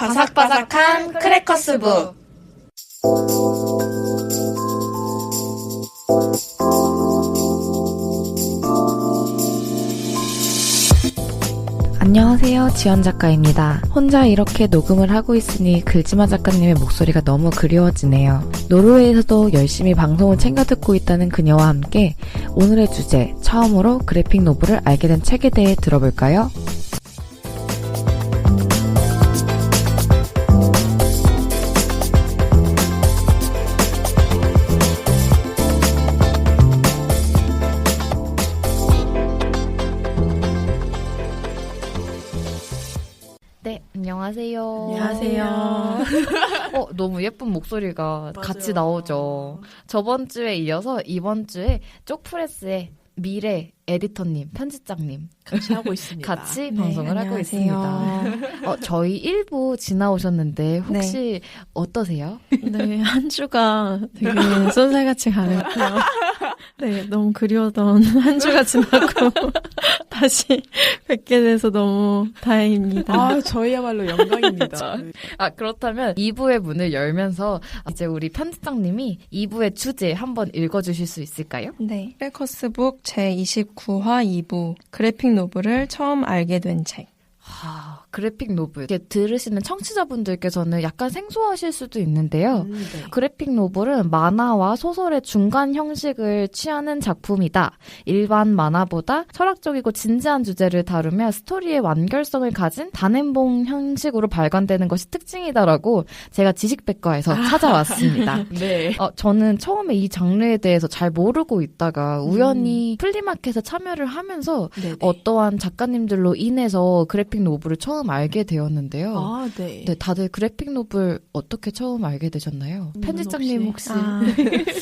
바삭바삭한 크래커스북. 안녕하세요, 지연 작가입니다. 혼자 이렇게 녹음을 하고 있으니 글지마 작가님의 목소리가 너무 그리워지네요. 노르웨이에서도 열심히 방송을 챙겨 듣고 있다는 그녀와 함께 오늘의 주제, 처음으로 그래픽 노블을 알게 된 책에 대해 들어볼까요? 네, 안녕하세요. 안녕하세요. 너무 예쁜 목소리가 맞아요. 같이 나오죠. 저번 주에 이어서 이번 주에 쪽프레스의 미래 에디터님, 편집장님 같이 하고 있습니다. 같이 네, 방송을 하고 있습니다. 저희 1부 지나오셨는데 혹시 어떠세요? 네, 한 주가 되게 쏜살같이 가는데요. 네, 너무 그리웠던 한 주가 지나고 다시 뵙게 돼서 너무 다행입니다. 저희야말로 영광입니다. 그렇다면 2부의 문을 열면서 이제 우리 편집장님이 2부의 주제 한번 읽어주실 수 있을까요? 네, 크래커스북 제29화 2부 그래픽 노블을 처음 알게 된 책. 그래픽 노블. 이렇게 들으시는 청취자분들께서는 약간 생소하실 수도 있는데요. 네. 그래픽 노블은 만화와 소설의 중간 형식을 취하는 작품이다. 일반 만화보다 철학적이고 진지한 주제를 다루며 스토리의 완결성을 가진 단행본 형식으로 발간되는 것이 특징이다라고 제가 지식백과에서 찾아왔습니다. 네. 저는 처음에 이 장르에 대해서 잘 모르고 있다가 우연히 플리마켓에 참여를 하면서 네네. 어떠한 작가님들로 인해서 그래픽 노블을 처음 알게 되었는데요. 네. 네, 다들 그래픽 노블 어떻게 처음 알게 되셨나요? 편집장님 혹시?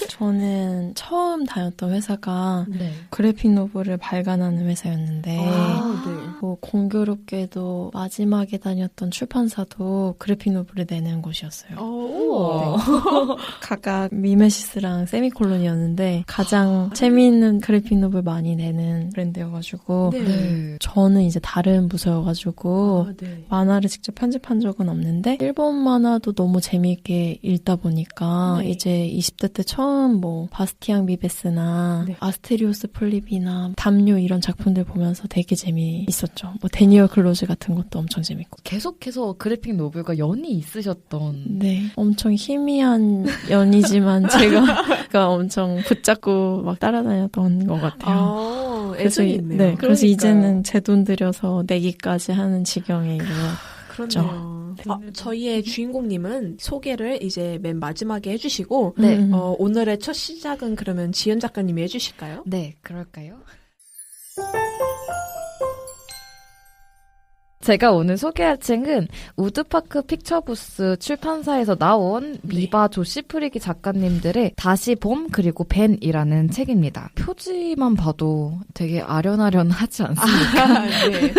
저는 처음 다녔던 회사가 네. 그래픽 노블을 발간하는 회사였는데 네. 뭐 공교롭게도 마지막에 다녔던 출판사도 그래픽 노블을 내는 곳이었어요. 우와. 각각 미메시스랑 세미콜론이었는데 가장 재미있는 그래픽 노블 많이 내는 브랜드여가지고 네. 저는 이제 다른 부서여가지고 네. 만화를 직접 편집한 적은 없는데 일본 만화도 너무 재미있게 읽다 보니까 네. 이제 20대 때 처음 뭐 바스티앙 비베스나 네. 아스테리오스 폴리비나 담요 이런 작품들 보면서 되게 재미있었죠. 뭐 데니얼 클로즈 같은 것도 엄청 재밌고. 계속해서 그래픽 노블과 연이 있으셨던. 네, 엄청 희미한 연이지만 제가 엄청 붙잡고 막 따라다녔던 것 같아요. 애정이 있네요. 네, 그래서 그러니까요. 이제는 제 돈 들여서 내기까지 하는 지경에 이르렀죠. 그렇네요. 저희의 주인공님은 소개를 이제 맨 마지막에 해주시고 네. 오늘의 첫 시작은 그러면 지연 작가님이 해주실까요? 네, 그럴까요? 제가 오늘 소개할 책은 우드파크 픽처부스 출판사에서 나온 미바 조시프리기 작가님들의 다시 봄 그리고 벤이라는 책입니다. 표지만 봐도 되게 아련아련하지 않습니까? 네.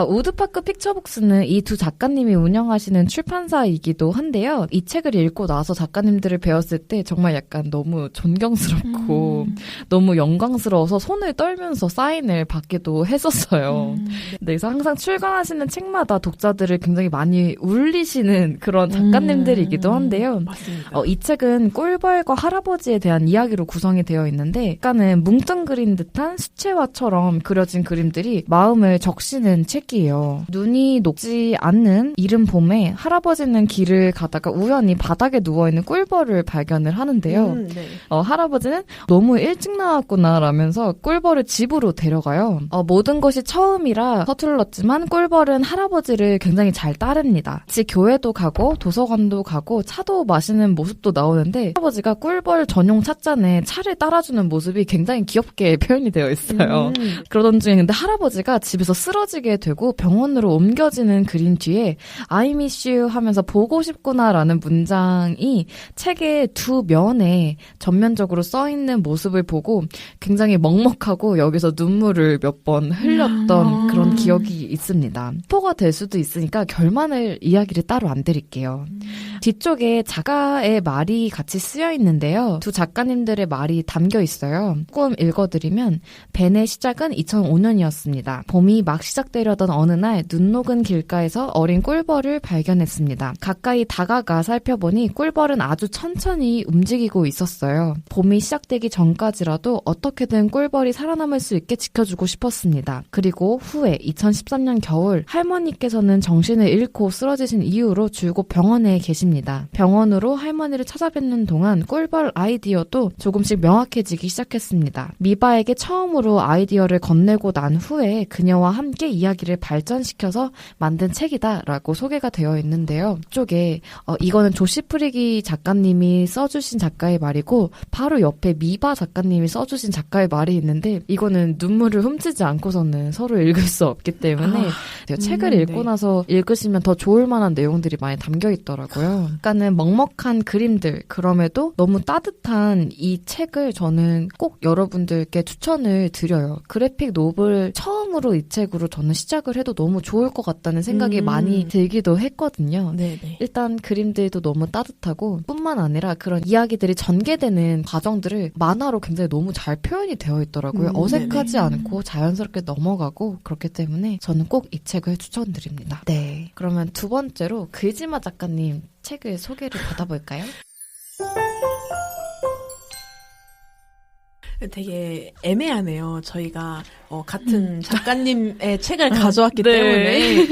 우드파크 픽처북스는 이 두 작가님이 운영하시는 출판사이기도 한데요. 이 책을 읽고 나서 작가님들을 배웠을 때 정말 약간 너무 존경스럽고 너무 영광스러워서 손을 떨면서 사인을 받기도 했었어요. 네, 그래서 항상 출간하시는 책마다 독자들을 굉장히 많이 울리시는 그런 작가님들이기도 한데요. 맞습니다. 이 책은 꿀벌과 할아버지에 대한 이야기로 구성이 되어 있는데 약간은 뭉뚱그린 듯한 수채화처럼 그려진 그림들이 마음을 적시는 책이에요. 눈이 녹지 않는 이른 봄에 할아버지는 길을 가다가 우연히 바닥에 누워있는 꿀벌을 발견을 하는데요. 네. 할아버지는 너무 일찍 나왔구나 라면서 꿀벌을 집으로 데려가요. 모든 것이 처음이라 서툴렀지만 꿀벌은 할아버지를 굉장히 잘 따릅니다. 같이 교회도 가고 도서관도 가고 차도 마시는 모습도 나오는데 할아버지가 꿀벌 전용 찻잔에 차를 따라주는 모습이 굉장히 귀엽게 표현이 되어 있어요. 그러던 중에 근데 할아버지가 집에서 쓰러지게 되고 병원으로 옮겨지는 그림 뒤에 I miss you 하면서 보고 싶구나라는 문장이 책의 두 면에 전면적으로 써있는 모습을 보고 굉장히 먹먹하고 여기서 눈물을 몇 번 흘렸던 그런 기억이 있습니다. 스포가 될 수도 있으니까 결말을 이야기를 따로 안 드릴게요. 뒤쪽에 작가의 말이 같이 쓰여 있는데요. 두 작가님들의 말이 담겨 있어요. 조금 읽어드리면 벤의 시작은 2005년이었습니다. 봄이 막 시작되려던 어느 날 눈 녹은 길가에서 어린 꿀벌을 발견했습니다. 가까이 다가가 살펴보니 꿀벌은 아주 천천히 움직이고 있었어요. 봄이 시작되기 전까지라도 어떻게든 꿀벌이 살아남을 수 있게 지켜주고 싶었습니다. 그리고 후에 2013년 겨울 할머니께서는 정신을 잃고 쓰러지신 이후로 줄곧 병원에 계십니다. 병원으로 할머니를 찾아뵙는 동안 꿀벌 아이디어도 조금씩 명확해지기 시작했습니다. 미바에게 처음으로 아이디어를 건네고 난 후에 그녀와 함께 이야기를 발전시켜서 만든 책이다라고 소개가 되어 있는데요. 이쪽에 이거는 조시 프리기 작가님이 써주신 작가의 말이고 바로 옆에 미바 작가님이 써주신 작가의 말이 있는데 이거는 눈물을 훔치지 않고서는 서로 읽을 수 없기 때문에 책을 읽고 나서 읽으시면 더 좋을 만한 내용들이 많이 담겨 있더라고요. 약간은 먹먹한 그림들 그럼에도 너무 따뜻한 이 책을 저는 꼭 여러분들께 추천을 드려요. 그래픽 노블 처음으로 이 책으로 저는 시작을 해도 너무 좋을 것 같다는 생각이 많이 들기도 했거든요. 네네. 일단 그림들도 너무 따뜻하고 뿐만 아니라 그런 이야기들이 전개되는 과정들을 만화로 굉장히 너무 잘 표현이 되어 있더라고요. 어색하지 네네. 않고 자연스럽게 넘어가고 그렇기 때문에 저는 꼭 이 책을 추천드립니다. 네, 그러면 두 번째로 글지마 작가님 책을 소개를 받아볼까요? 되게 애매하네요. 저희가 같은 작가님의 책을 가져왔기 때문에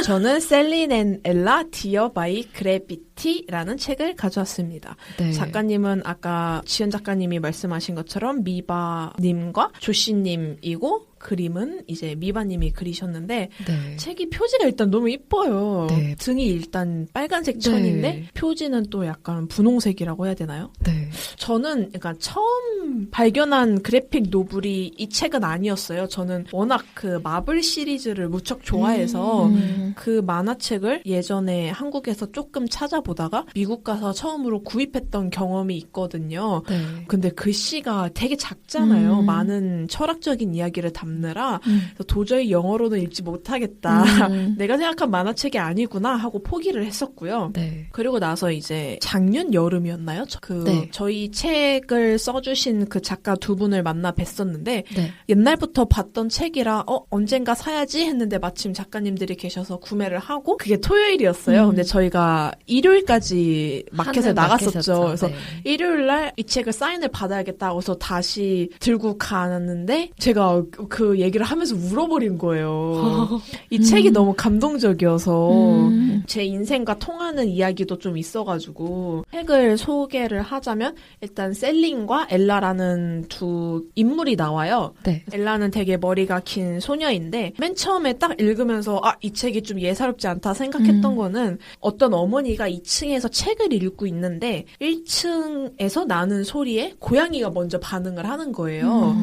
저는 셀린 앤 엘라 디어 바이 그래비티라는 책을 가져왔습니다. 네. 작가님은 아까 지연 작가님이 말씀하신 것처럼 미바님과 조씨님이고 그림은 이제 미바님이 그리셨는데 네. 책이 표지가 일단 너무 이뻐요. 네. 등이 일단 빨간색 천인데 네. 표지는 또 약간 분홍색이라고 해야 되나요? 네. 저는 그러니까 처음 발견한 그래픽 노블이 이 책은 아니었어요. 저는 워낙 그 마블 시리즈를 무척 좋아해서 그 만화책을 예전에 한국에서 조금 찾아보다가 미국 가서 처음으로 구입했던 경험이 있거든요. 네. 근데 글씨가 되게 작잖아요. 많은 철학적인 이야기를 담느라 그래서 도저히 영어로는 읽지 못하겠다. 내가 생각한 만화책이 아니구나 하고 포기를 했었고요. 네. 그리고 나서 이제 작년 여름이었나요? 네. 저희 책을 써주신 그 작가 두 분을 만나 뵀었는데 네. 옛날부터 봤던 책이라 언젠가 사야지 했는데 마침 작가님들이 계셔서 구매를 하고 그게 토요일이었어요. 근데 저희가 일요일까지 마켓에 나갔었죠. 그래서 네. 일요일날 이 책을 사인을 받아야겠다 해서 다시 들고 가는데 제가 그 얘기를 하면서 울어버린 거예요. 이 책이 너무 감동적이어서 제 인생과 통하는 이야기도 좀 있어가지고 책을 소개를 하자면 일단 셀린과 엘라라는 두 인물이 나와요. 네. 엘라는 되게 머리가 긴 소녀인데 맨 처음에 딱 읽으면서 이 책이 좀 예사롭지 않다 생각했던 거는 어떤 어머니가 2층에서 책을 읽고 있는데 1층에서 나는 소리에 고양이가 먼저 반응을 하는 거예요.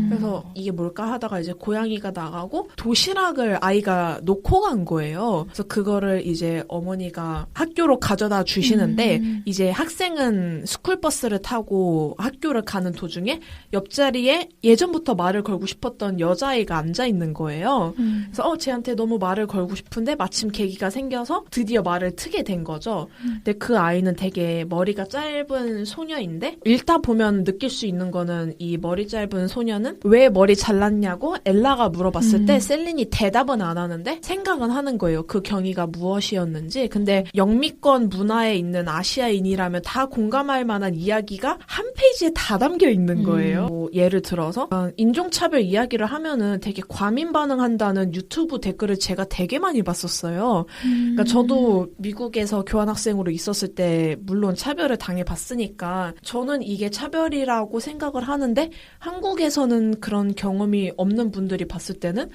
그래서 이게 뭘까 하다가 이제 고양이가 나가고 도시락을 아이가 놓고 간 거예요. 그래서 그거를 이제 어머니가 학교로 가져다 주시는데 이제 학생은 스쿨버스를 타고 학교를 가는 도중에 옆자리에 예전부터 말을 걸고 싶었던 여자아이가 앉아있는 거예요. 그래서 쟤한테 너무 말을 걸고 싶은데 마침 계기가 생겨서 드디어 말을 트게 된 거죠. 근데 그 아이는 되게 머리가 짧은 소녀인데 읽다 보면 느낄 수 있는 거는 이 머리 짧은 소녀는 왜 머리 잘랐냐고 엘라가 물어봤을 때 셀린이 대답은 안 하는데 생각은 하는 거예요. 그 경위가 무엇이었는지. 근데 영미권 문화에 있는 아시아인이라면 다 공감할 만한 이야기가 한 페이지에 다 담겨 있는 거예요. 뭐 예를 들어서 인종차별 이야기를 하면은 되게 과민 반응한다는 유튜브 댓글을 제가 되게 많이 봤었어요. 그러니까 저도 미국에서 교환학생으로 있었을 때 물론 차별을 당해봤으니까 저는 이게 차별이라고 생각을 하는데 한국에서는 그런 경험이 없는 분들이 봤을 때는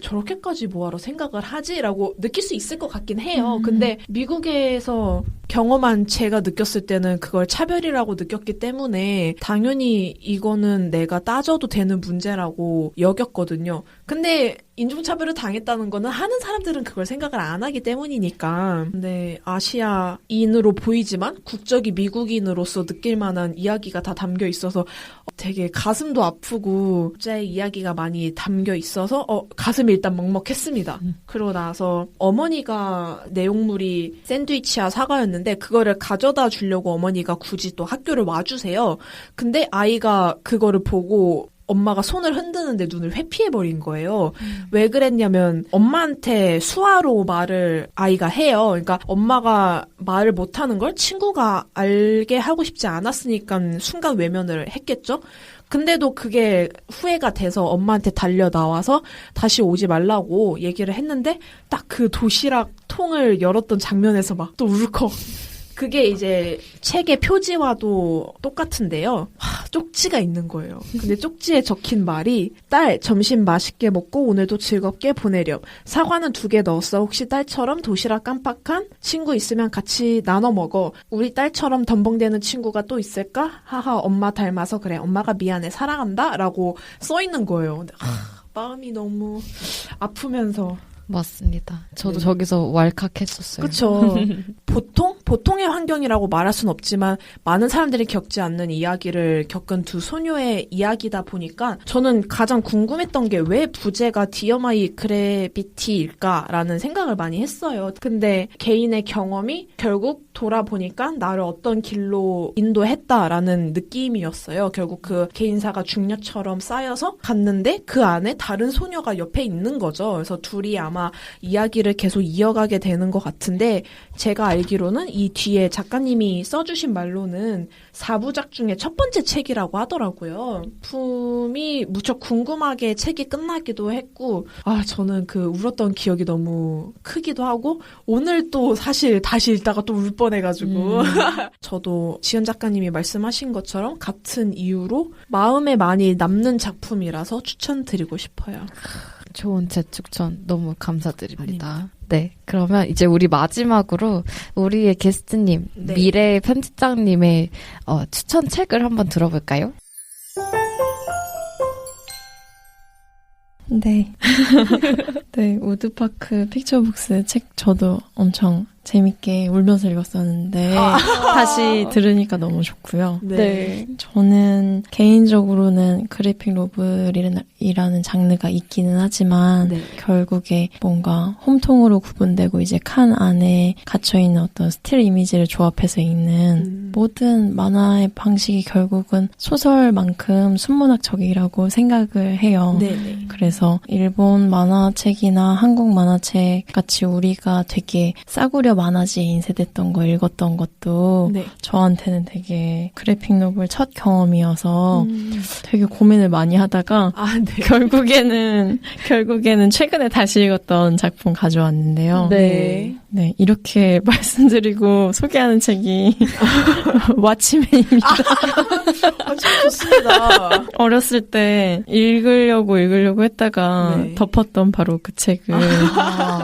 저렇게까지 뭐하러 생각을 하지? 라고 느낄 수 있을 것 같긴 해요. 근데 미국에서 경험한 제가 느꼈을 때는 그걸 차별이라고 느꼈기 때문에 당연히 이거는 내가 따져도 되는 문제라고 여겼거든요. 근데 인종차별을 당했다는 거는 하는 사람들은 그걸 생각을 안 하기 때문이니까. 근데 아시아인으로 보이지만 국적이 미국인으로서 느낄 만한 이야기가 다 담겨 있어서 되게 가슴도 아프고 자의 이야기가 많이 담겨 있어서 가슴이 일단 먹먹했습니다. 그러고 나서 어머니가 내용물이 샌드위치와 사과였는데 그거를 가져다 주려고 어머니가 굳이 또 학교를 와주세요. 근데 아이가 그거를 보고 엄마가 손을 흔드는데 눈을 회피해버린 거예요. 왜 그랬냐면 엄마한테 수화로 말을 아이가 해요. 그러니까 엄마가 말을 못하는 걸 친구가 알게 하고 싶지 않았으니까 순간 외면을 했겠죠. 근데도 그게 후회가 돼서 엄마한테 달려 나와서 다시 오지 말라고 얘기를 했는데 딱 그 도시락 통을 열었던 장면에서 막 또 울컥. 그게 이제 책의 표지와도 똑같은데요. 쪽지가 있는 거예요. 근데 쪽지에 적힌 말이 딸 점심 맛있게 먹고 오늘도 즐겁게 보내렴. 사과는 2개 넣었어. 혹시 딸처럼 도시락 깜빡한 친구 있으면 같이 나눠 먹어. 우리 딸처럼 덤벙대는 친구가 또 있을까? 하하 엄마 닮아서 그래. 엄마가 미안해 사랑한다 라고 써있는 거예요. 근데 마음이 너무 아프면서 맞습니다. 저도 네. 저기서 왈칵했었어요. 그렇죠. 보통의 환경이라고 말할 순 없지만 많은 사람들이 겪지 않는 이야기를 겪은 두 소녀의 이야기다 보니까 저는 가장 궁금했던 게 왜 부제가 DMI 그래비티일까라는 생각을 많이 했어요. 근데 개인의 경험이 결국 돌아보니까 나를 어떤 길로 인도했다라는 느낌이었어요. 결국 그 개인사가 중력처럼 쌓여서 갔는데 그 안에 다른 소녀가 옆에 있는 거죠. 그래서 둘이 아마 이야기를 계속 이어가게 되는 것 같은데 제가 알기로는 이 뒤에 작가님이 써주신 말로는 4부작 중에 첫 번째 책이라고 하더라고요. 품이 무척 궁금하게 책이 끝나기도 했고 저는 그 울었던 기억이 너무 크기도 하고 오늘 또 사실 다시 읽다가 또 울 뻔해가지고 저도 지연 작가님이 말씀하신 것처럼 같은 이유로 마음에 많이 남는 작품이라서 추천드리고 싶어요. 좋은 재추천 너무 감사드립니다. 네, 그러면 이제 우리 마지막으로 우리의 게스트님, 네. 미래 편집장님의 추천 책을 한번 들어볼까요? 네. 네, 우드파크 픽처북스 책 저도 엄청 재밌게 울면서 읽었었는데 다시 들으니까 너무 좋고요. 네. 저는 개인적으로는 그래픽 노블이라는 장르가 있기는 하지만 네. 결국에 뭔가 홈통으로 구분되고 이제 칸 안에 갇혀있는 어떤 스틸 이미지를 조합해서 읽는 모든 만화의 방식이 결국은 소설만큼 순문학적이라고 생각을 해요. 네네. 그래서 일본 만화책이나 한국 만화책 같이 우리가 되게 싸구려 만화지에 인쇄됐던 거 읽었던 것도 네. 저한테는 되게 그래픽 노블 첫 경험이어서 되게 고민을 많이 하다가 네. 결국에는 최근에 다시 읽었던 작품 가져왔는데요. 네. 네, 이렇게 말씀드리고 소개하는 책이 왓치맨입니다. 참 좋습니다. 어렸을 때 읽으려고 했다가 네. 덮었던 바로 그 책을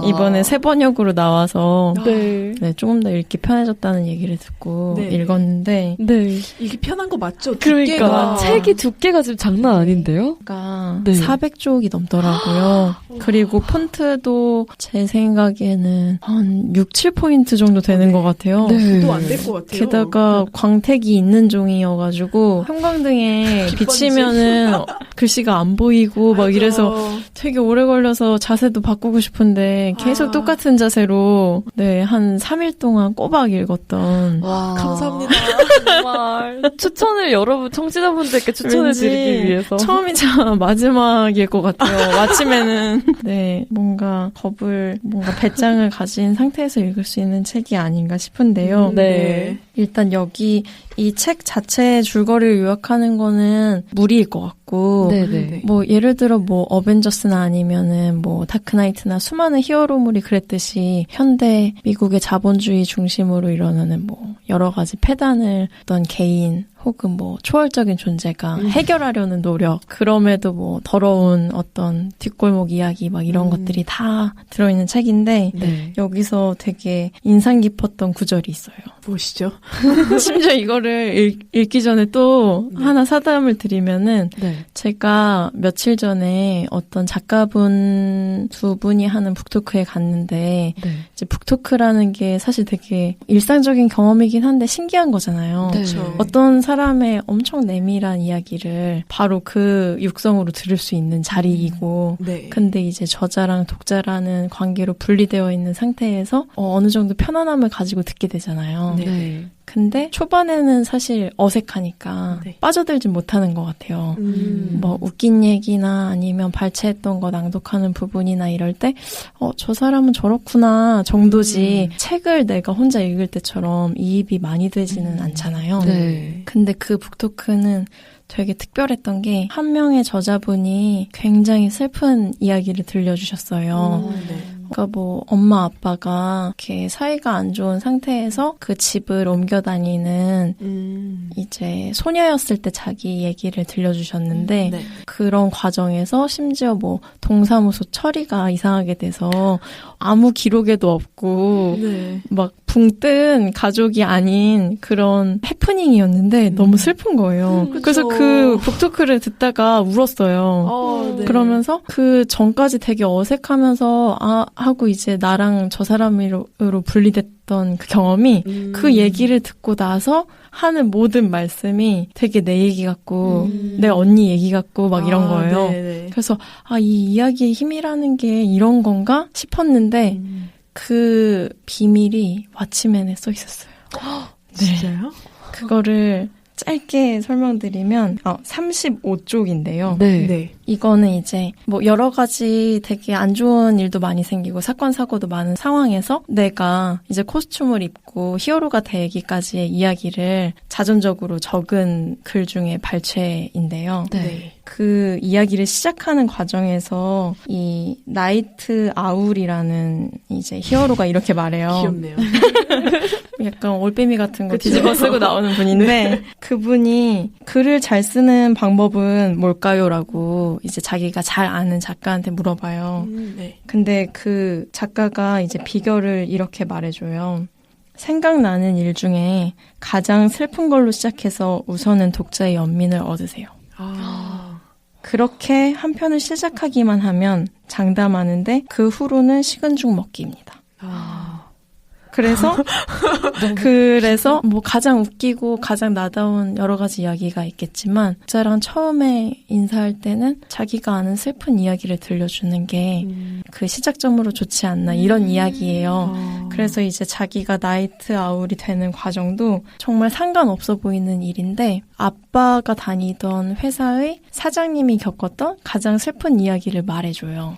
이번에 3번역으로 나와서 네, 조금 더 읽기 편해졌다는 얘기를 듣고 네. 읽었는데 네. 이게 편한 거 맞죠? 그러니까 두께가. 책이 두께가 지금 장난 아닌데요? 네. 네. 400쪽이 넘더라고요. 그리고 폰트도 제 생각에는 한 6, 7포인트 정도 되는 것 같아요. 네. 또 안 될 것 같아요. 게다가 광택이 있는 종이여가지고 형광등에 비치면은 글씨가 안 보이고 막 이래서 되게 오래 걸려서 자세도 바꾸고 싶은데 계속 똑같은 자세로 한 3일 동안 꼬박 읽었던. 와. 감사합니다. 정말 추천을 여러분 청취자분들께 추천해 드리기 위해서 처음이자 마지막일 것 같아요. 마침에는 뭔가 배짱을 가진 상태에서 읽을 수 있는 책이 아닌가 싶은데요. 네. 일단 여기 이 책 자체의 줄거리를 요약하는 거는 무리일 것 같고 네네. 뭐 예를 들어 뭐 어벤져스나 아니면은 뭐 다크나이트나 수많은 히어로물이 그랬듯이 현대 미국의 자본주의 중심으로 일어나는 뭐 여러 가지 폐단을 어떤 개인 혹은 뭐 초월적인 존재가 해결하려는 노력, 그럼에도 뭐 더러운 어떤 뒷골목 이야기 막 이런 것들이 다 들어있는 책인데 네. 여기서 되게 인상 깊었던 구절이 있어요. 무엇이죠? 심지어 이거를 읽기 전에 또 하나 사담을 드리면은 네. 제가 며칠 전에 어떤 작가분 두 분이 하는 북토크에 갔는데 네. 이제 북토크라는 게 사실 되게 일상적인 경험이긴 한데 신기한 거잖아요. 네. 그렇죠. 어떤 사람의 엄청 내밀한 이야기를 바로 그 육성으로 들을 수 있는 자리이고 네. 근데 이제 저자랑 독자라는 관계로 분리되어 있는 상태에서 어느 정도 편안함을 가지고 듣게 되잖아요. 네. 근데 초반에는 사실 어색하니까 네. 빠져들진 못하는 것 같아요. 뭐 웃긴 얘기나 아니면 발췌했던 거 낭독하는 부분이나 이럴 때 저 사람은 저렇구나 정도지 책을 내가 혼자 읽을 때처럼 이입이 많이 되지는 않잖아요. 네. 근데 그 북토크는 되게 특별했던 게 한 명의 저자분이 굉장히 슬픈 이야기를 들려주셨어요. 네. 그러니까 뭐 엄마 아빠가 이렇게 사이가 안 좋은 상태에서 그 집을 옮겨 다니는 이제 소녀였을 때 자기 얘기를 들려주셨는데 네. 그런 과정에서 심지어 뭐 동사무소 처리가 이상하게 돼서 아무 기록에도 없고 네. 막 붕 뜬 가족이 아닌 그런 해프닝이었는데 너무 슬픈 거예요. 그래서 그 북토크를 듣다가 울었어요. 네. 그러면서 그 전까지 되게 어색하면서 하고 이제 나랑 저 사람으로 분리됐던 그 경험이 그 얘기를 듣고 나서 하는 모든 말씀이 되게 내 얘기 같고 내 언니 얘기 같고 막 이런 거예요. 네네. 그래서 이 이야기의 힘이라는 게 이런 건가 싶었는데 그 비밀이 왓츠맨에 써 있었어요. 진짜요? 그거를 짧게 설명드리면 35쪽인데요. 네. 네. 이거는 이제 뭐 여러 가지 되게 안 좋은 일도 많이 생기고 사건 사고도 많은 상황에서 내가 이제 코스튬을 입고 히어로가 되기까지의 이야기를 자전적으로 적은 글 중에 발췌인데요. 네. 그 이야기를 시작하는 과정에서 이 나이트 아울이라는 이제 히어로가 이렇게 말해요. 귀엽네요. 약간 올빼미 같은 거 그쵸. 뒤집어 쓰고 나오는 분인데 그분이 글을 잘 쓰는 방법은 뭘까요?라고 이제 자기가 잘 아는 작가한테 물어봐요. 네. 근데 그 작가가 이제 비결을 이렇게 말해줘요. 생각나는 일 중에 가장 슬픈 걸로 시작해서 우선은 독자의 연민을 얻으세요. 그렇게 한 편을 시작하기만 하면 장담하는데 그 후로는 식은 죽 먹기입니다. 그래서 뭐 가장 웃기고 가장 나다운 여러 가지 이야기가 있겠지만 독자랑 처음에 인사할 때는 자기가 아는 슬픈 이야기를 들려주는 게 그 시작점으로 좋지 않나 이런 이야기예요. 그래서 이제 자기가 나이트 아울이 되는 과정도 정말 상관없어 보이는 일인데 아빠가 다니던 회사의 사장님이 겪었던 가장 슬픈 이야기를 말해줘요.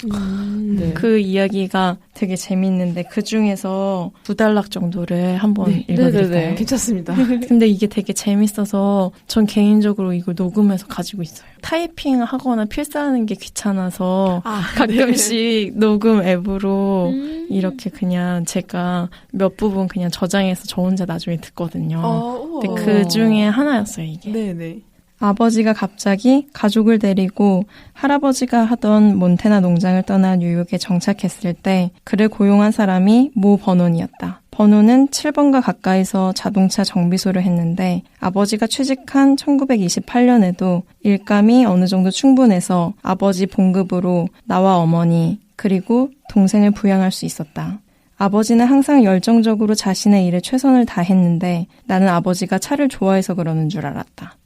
네. 그 이야기가 되게 재밌는데 그 중에서 2단락 정도를 한번 읽어드릴까요? 네네네. 괜찮습니다. 근데 이게 되게 재밌어서 전 개인적으로 이걸 녹음해서 가지고 있어요. 타이핑 하거나 필사하는 게 귀찮아서 가끔씩 녹음 앱으로 이렇게 그냥 제가 몇 부분 그냥 저장해서 저 혼자 나중에 듣거든요. 근데 그 중에 하나였어요, 이게. 네네. 아버지가 갑자기 가족을 데리고 할아버지가 하던 몬테나 농장을 떠나 뉴욕에 정착했을 때 그를 고용한 사람이 모 버논이었다. 버논은 7번가 가까이서 자동차 정비소를 했는데 아버지가 취직한 1928년에도 일감이 어느 정도 충분해서 아버지 봉급으로 나와 어머니 그리고 동생을 부양할 수 있었다. 아버지는 항상 열정적으로 자신의 일에 최선을 다했는데 나는 아버지가 차를 좋아해서 그러는 줄 알았다.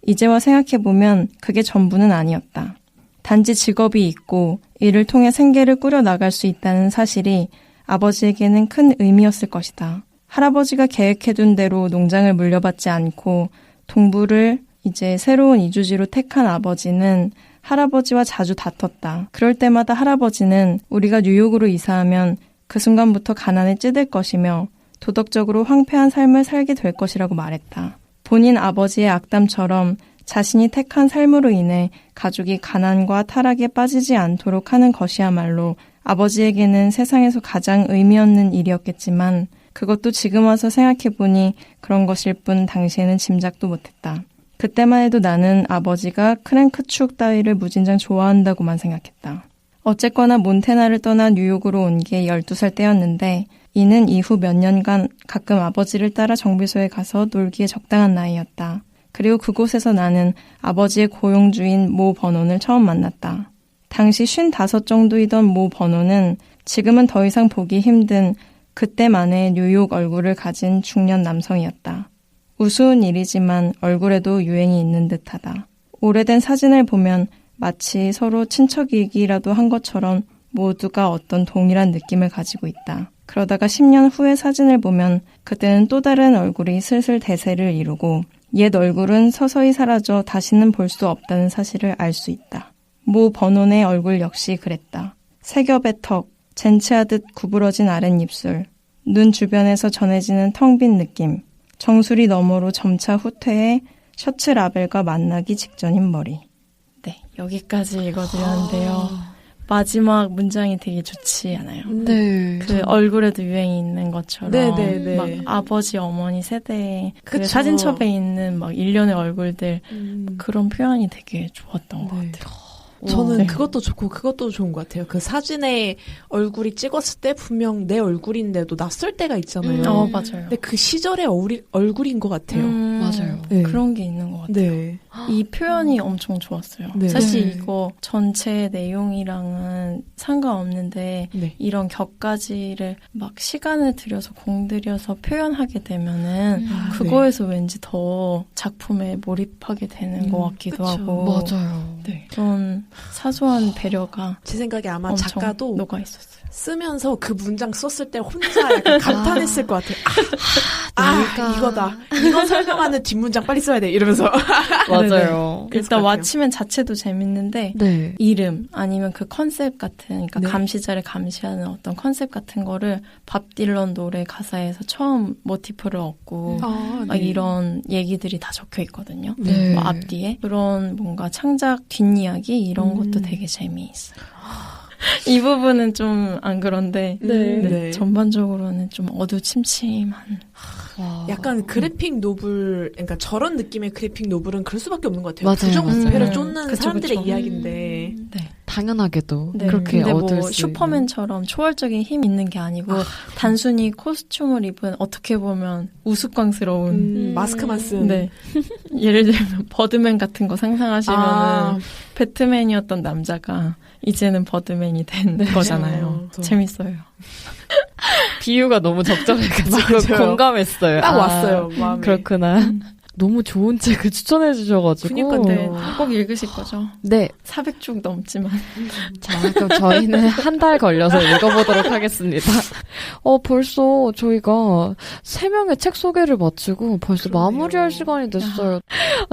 이제와 생각해보면 그게 전부는 아니었다. 단지 직업이 있고 이를 통해 생계를 꾸려나갈 수 있다는 사실이 아버지에게는 큰 의미였을 것이다. 할아버지가 계획해둔 대로 농장을 물려받지 않고 동부를 이제 새로운 이주지로 택한 아버지는 할아버지와 자주 다퉜다. 그럴 때마다 할아버지는 우리가 뉴욕으로 이사하면 그 순간부터 가난에 찌들 것이며 도덕적으로 황폐한 삶을 살게 될 것이라고 말했다. 본인 아버지의 악담처럼 자신이 택한 삶으로 인해 가족이 가난과 타락에 빠지지 않도록 하는 것이야말로 아버지에게는 세상에서 가장 의미 없는 일이었겠지만 그것도 지금 와서 생각해보니 그런 것일 뿐 당시에는 짐작도 못했다. 그때만 해도 나는 아버지가 크랭크 축 따위를 무진장 좋아한다고만 생각했다. 어쨌거나 몬테나를 떠나 뉴욕으로 온 게 12살 때였는데 이는 이후 몇 년간 가끔 아버지를 따라 정비소에 가서 놀기에 적당한 나이였다. 그리고 그곳에서 나는 아버지의 고용주인 모 버논을 처음 만났다. 당시 55 정도이던 모 버논은 지금은 더 이상 보기 힘든 그때만의 뉴욕 얼굴을 가진 중년 남성이었다. 우스운 일이지만 얼굴에도 유행이 있는 듯하다. 오래된 사진을 보면 마치 서로 친척이기라도 한 것처럼 모두가 어떤 동일한 느낌을 가지고 있다. 그러다가 10년 후의 사진을 보면 그때는 또 다른 얼굴이 슬슬 대세를 이루고 옛 얼굴은 서서히 사라져 다시는 볼 수 없다는 사실을 알 수 있다. 모 버논의 얼굴 역시 그랬다. 세 겹의 턱, 젠치하듯 구부러진 아랫입술, 눈 주변에서 전해지는 텅 빈 느낌, 정수리 너머로 점차 후퇴해 셔츠 라벨과 만나기 직전인 머리. 네, 여기까지 읽어드렸는데요. 마지막 문장이 되게 좋지 않아요? 네. 그 얼굴에도 유행이 있는 것처럼 네네네. 막 아버지 어머니 세대의 그 그쵸. 사진첩에 있는 막 일련의 얼굴들 그런 표현이 되게 좋았던 것 네. 같아요. 저는 네. 그것도 좋고 그것도 좋은 것 같아요. 그 사진에 얼굴이 찍었을 때 분명 내 얼굴인데도 낯설 때가 있잖아요. 맞아요. 근데 그 시절의 얼굴인 것 같아요. 맞아요. 네. 그런 게 있는 것 같아요. 네. 이 표현이 엄청 좋았어요. 네. 사실 네. 이거 전체 내용이랑은 상관없는데 네. 이런 격가지를 막 시간을 들여서 공들여서 표현하게 되면은 그거에서 왠지 더 작품에 몰입하게 되는 것 같기도 그쵸. 하고 맞아요. 네. 그런 사소한 배려가 제 생각에 아마 엄청 작가도 녹아 있었어요. 쓰면서 그 문장 썼을 때 혼자 약간 감탄했을 것 같아요. 내가. 이거다. 이거 설명하는 뒷문장 빨리 써야 돼. 이러면서. 맞아요. 그랬을 일단 것 같아요. 왓치맨 자체도 재밌는데 네. 이름 아니면 그 컨셉 같은 그러니까 네. 감시자를 감시하는 어떤 컨셉 같은 거를 밥 딜런 노래 가사에서 처음 모티프를 얻고 막 이런 얘기들이 다 적혀 있거든요. 네. 뭐 앞뒤에 그런 뭔가 창작 뒷이야기 이런 것도 되게 재미있어요. 이 부분은 좀 안 그런데 네. 전반적으로는 좀 어두침침한 와. 약간 그래픽 노블, 그러니까 저런 느낌의 그래픽 노블은 그럴 수밖에 없는 것 같아요. 맞아요, 부정부패를 맞아요. 쫓는 그쵸, 사람들의 그쵸. 이야기인데. 네. 당연하게도 네. 그렇게 근데 어두울 뭐 수 있는. 슈퍼맨처럼 초월적인 힘이 있는 게 아니고 단순히 코스튬을 입은 어떻게 보면 우스꽝스러운 마스크만 쓴. 네. 예를 들면 버드맨 같은 거 상상하시면은 배트맨이었던 남자가 이제는 버드맨이 된 거잖아요. 그렇죠. 재밌어요. 비유가 너무 적절해가지고 맞아요. 공감했어요. 딱 왔어요, 마음에. 그렇구나. 너무 좋은 책을 추천해 주셔가지고. 그니까요. 네. 꼭 읽으실 거죠? 네. 400쪽 넘지만. 자, 그럼 저희는 한 달 걸려서 읽어보도록 하겠습니다. 벌써 저희가 3명의 책 소개를 마치고 벌써 그러네요. 마무리할 시간이 됐어요.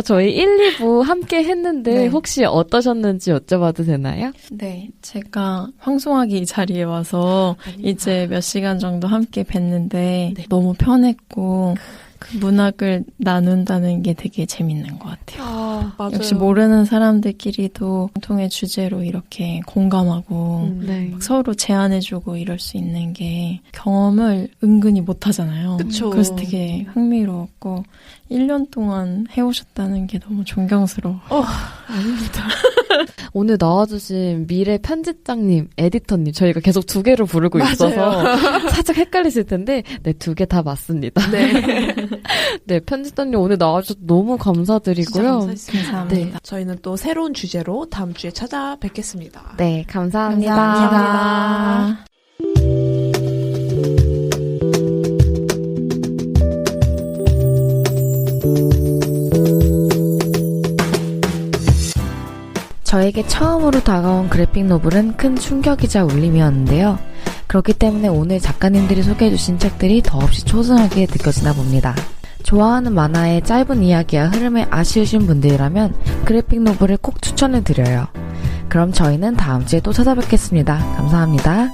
저희 1, 2부 함께 했는데 네. 혹시 어떠셨는지 여쭤봐도 되나요? 네. 제가 황송하게 이 자리에 와서 이제 몇 시간 정도 함께 뵀는데 너무 편했고 그 문학을 나눈다는 게 되게 재밌는 것 같아요. 맞아요. 역시 모르는 사람들끼리도 공통의 주제로 이렇게 공감하고 네. 서로 제안해주고 이럴 수 있는 게 경험을 은근히 못하잖아요. 그쵸. 그래서 되게 흥미로웠고 1년 동안 해오셨다는 게 너무 존경스러워. 아닙니다. 오늘 나와주신 미래 편집장님, 에디터님 저희가 계속 2개로 부르고 맞아요. 있어서 살짝 헷갈리실 텐데 네, 2개 다 맞습니다. 네. 네, 편집장님 오늘 나와주셔서 너무 감사드리고요. 감사합니다. 네. 저희는 또 새로운 주제로 다음 주에 찾아뵙겠습니다. 네, 감사합니다. 감사합니다. 저에게 처음으로 다가온 그래픽 노블은 큰 충격이자 울림이었는데요. 그렇기 때문에 오늘 작가님들이 소개해주신 책들이 더없이 초승하게 느껴지나 봅니다. 좋아하는 만화의 짧은 이야기와 흐름에 아쉬우신 분들이라면 그래픽 노블을 꼭 추천해드려요. 그럼 저희는 다음 주에 또 찾아뵙겠습니다. 감사합니다.